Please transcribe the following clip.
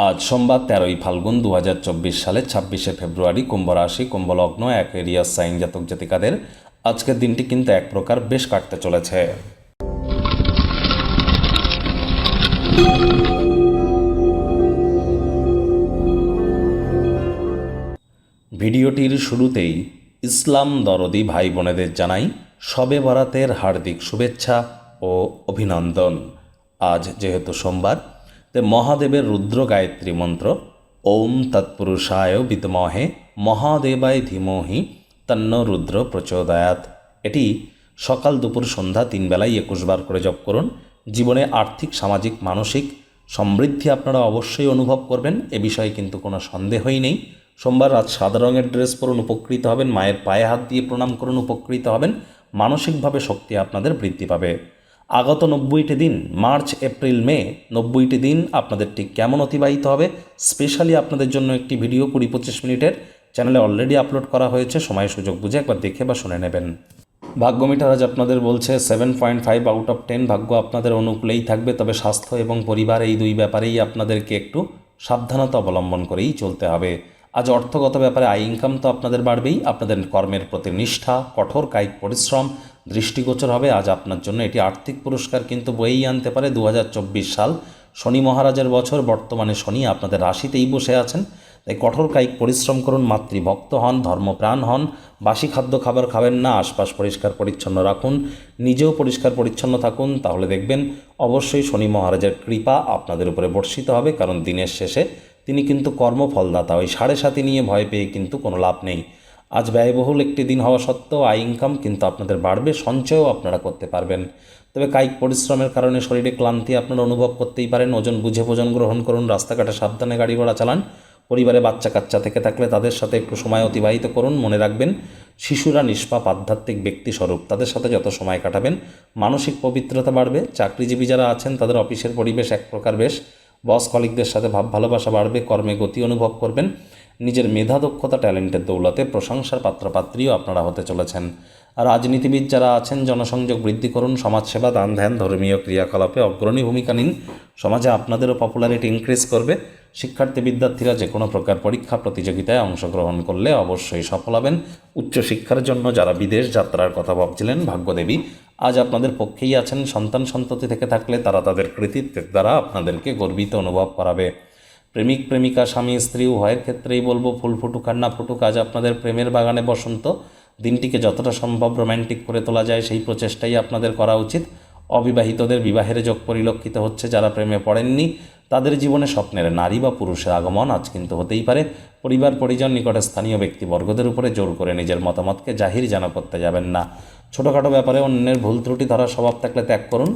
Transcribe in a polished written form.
আজ সোমবার 13ই ফাল্গুন 2024 সালে 26শে ফেব্রুয়ারি, কুম্ভ রাশি, কুম্ভ লগ্ন, এক এরিয়াস সাইন জাতক জাতিকাদের আজকের দিনটি কিন্তু এক প্রকার বেশ কাটতে চলেছে। ভিডিওটির শুরুতেই ইসলাম দরদি ভাই বোনেদের জানাই শবে বরাতের হার্দিক শুভেচ্ছা ও অভিনন্দন। আজ যেহেতু সোমবার, তে মহাদেবের রুদ্র গায়ত্রী মন্ত্র ওম তৎপুরুষায় বিদ্মহে মহাদেবায় ধীমহি তন্ন রুদ্র প্রচোদয়াৎ, এটি সকাল দুপুর সন্ধ্যা 3 বেলায় 21 বার করে জপ করুন। জীবনে আর্থিক, সামাজিক, মানসিক সমৃদ্ধি আপনারা অবশ্যই অনুভব করবেন, এ বিষয়ে কিন্তু কোনো সন্দেহই নেই। সোমবার রাত সাদা রঙের ড্রেস পরুন, উপকৃত হবেন। মায়ের পায়ে হাত দিয়ে প্রণাম করুন, উপকৃত হবেন। মানসিকভাবে শক্তি আপনাদের বৃদ্ধি পাবে। আগত 90টি দিন, মার্চ, এপ্রিল, মে, 90টি দিন আপনাদের ঠিক কেমন অতিবাহিত হবে, স্পেশালি আপনাদের জন্য একটি ভিডিও 20-25 মিনিটের চ্যানেলে অলরেডি আপলোড করা হয়েছে। সময় সুযোগ বুঝে একবার দেখে বা শুনে নেবেন। ভাগ্য মিটার আজ আপনাদের বলছে 7.5 আউট অফ 10। ভাগ্য আপনাদের অনুকূলেই থাকবে, তবে স্বাস্থ্য এবং পরিবার এই দুই ব্যাপারেই আপনাদেরকে একটু সাবধানতা অবলম্বন করেই চলতে হবে। আজ অর্থগত ব্যাপারে আয় ইনকাম তো আপনাদের বাড়বেই, আপনাদের কর্মের প্রতি নিষ্ঠা, কঠোর কায়িক পরিশ্রম দৃষ্টিগোচর হবে। আজ আপনার জন্য এটি আর্থিক পুরস্কার কিন্তু বয়েই আনতে পারে। 2024 সাল শনি মহারাজের বছর, বর্তমানে শনি আপনাদের রাশিতেই বসে আছেন, তাই কঠোর কায়িক পরিশ্রম করুন, মাতৃভক্ত হন, ধর্মপ্রাণ হন, বাসি খাদ্য খাবার খাবেন না, আশপাশ পরিষ্কার পরিচ্ছন্ন রাখুন, নিজেও পরিষ্কার পরিচ্ছন্ন থাকুন, তাহলে দেখবেন অবশ্যই শনি মহারাজের কৃপা আপনাদের উপরে বর্ষিত হবে। কারণ দিনের শেষে তিনি কিন্তু কর্মফলদাতা, ওই 7.5 নিয়ে ভয় পেয়ে কিন্তু কোনো লাভ নেই। আজ ব্যয়বহুল একটি দিন হওয়া সত্ত্বেও আয় ইনকাম কিন্তু আপনাদের বাড়বে, সঞ্চয়ও আপনারা করতে পারবেন। তবে কায়িক পরিশ্রমের কারণে শরীরে ক্লান্তি আপনারা অনুভব করতেই পারেন। ওজন বুঝে ভোজন গ্রহণ করুন, রাস্তাঘাটে সাবধানে গাড়ি ঘোড়া চালান। পরিবারে বাচ্চা কাচ্চা থেকে থাকলে তাদের সাথে একটু সময় অতিবাহিত করুন। মনে রাখবেন, শিশুরা নিষ্পাপ আধ্যাত্মিক ব্যক্তিস্বরূপ, তাদের সাথে যত সময় কাটাবেন মানসিক পবিত্রতা বাড়বে। চাকরিজীবী যারা আছেন তাদের অফিসের পরিবেশ এক প্রকার বেশ, বস কলিগদের সাথে ভাব ভালোবাসা বাড়বে, কর্মে গতি অনুভব করবেন। নিজের মেধা, দক্ষতা, ট্যালেন্টের দৌলতে প্রশংসার পাত্রপাত্রীও আপনারা হতে চলেছেন। আর রাজনীতিবিদ যারা আছেন জনসংযোগ বৃদ্ধি করুন, সমাজসেবা, দান ধ্যান, ধর্মীয় ক্রিয়াকলাপে অগ্রণী ভূমিকা নিন। সমাজে আপনাদেরও পপুলারিটি ইনক্রিজ করবে। শিক্ষার্থী বিদ্যার্থীরা যে কোনো প্রকার পরীক্ষা প্রতিযোগিতায় অংশগ্রহণ করলে অবশ্যই সফল হবেন। উচ্চশিক্ষার জন্য যারা বিদেশ যাত্রার কথা ভাবছিলেন, ভাগ্যদেবী আজ আপনাদের পক্ষেই আছেন। সন্তান সন্ততি থেকে থাকলে তারা তাদের কৃতিত্বের দ্বারা আপনাদেরকে গর্বিত অনুভব করাবে। প্রেমিক প্রেমিকা, স্বামী স্ত্রী উভয়ের ক্ষেত্রেই বলবো, ফুল ফুটুক আর না ফুটুক, আজ আপনাদের প্রেমের বাগানে বসন্ত। দিনটিকে যতটা সম্ভব রোম্যান্টিক করে তোলা যায় সেই প্রচেষ্টাই আপনাদের করা উচিত। অবিবাহিতদের বিবাহের যোগ পরিলক্ষিত হচ্ছে। যারা প্রেমে পড়েননি তাদের জীবনে স্বপ্নের নারী বা পুরুষের আগমন আজ কিন্তু হতেই পারে। পরিবার পরিজন, নিকটে স্থানীয় ব্যক্তিবর্গদের উপরে জোর করে নিজের মতামতকে জাহির যেন করতে যাবেন না। ছোটোখাটো ব্যাপারে অন্যের ভুল ত্রুটি ধরার স্বভাব থাকলে ত্যাগ করুন।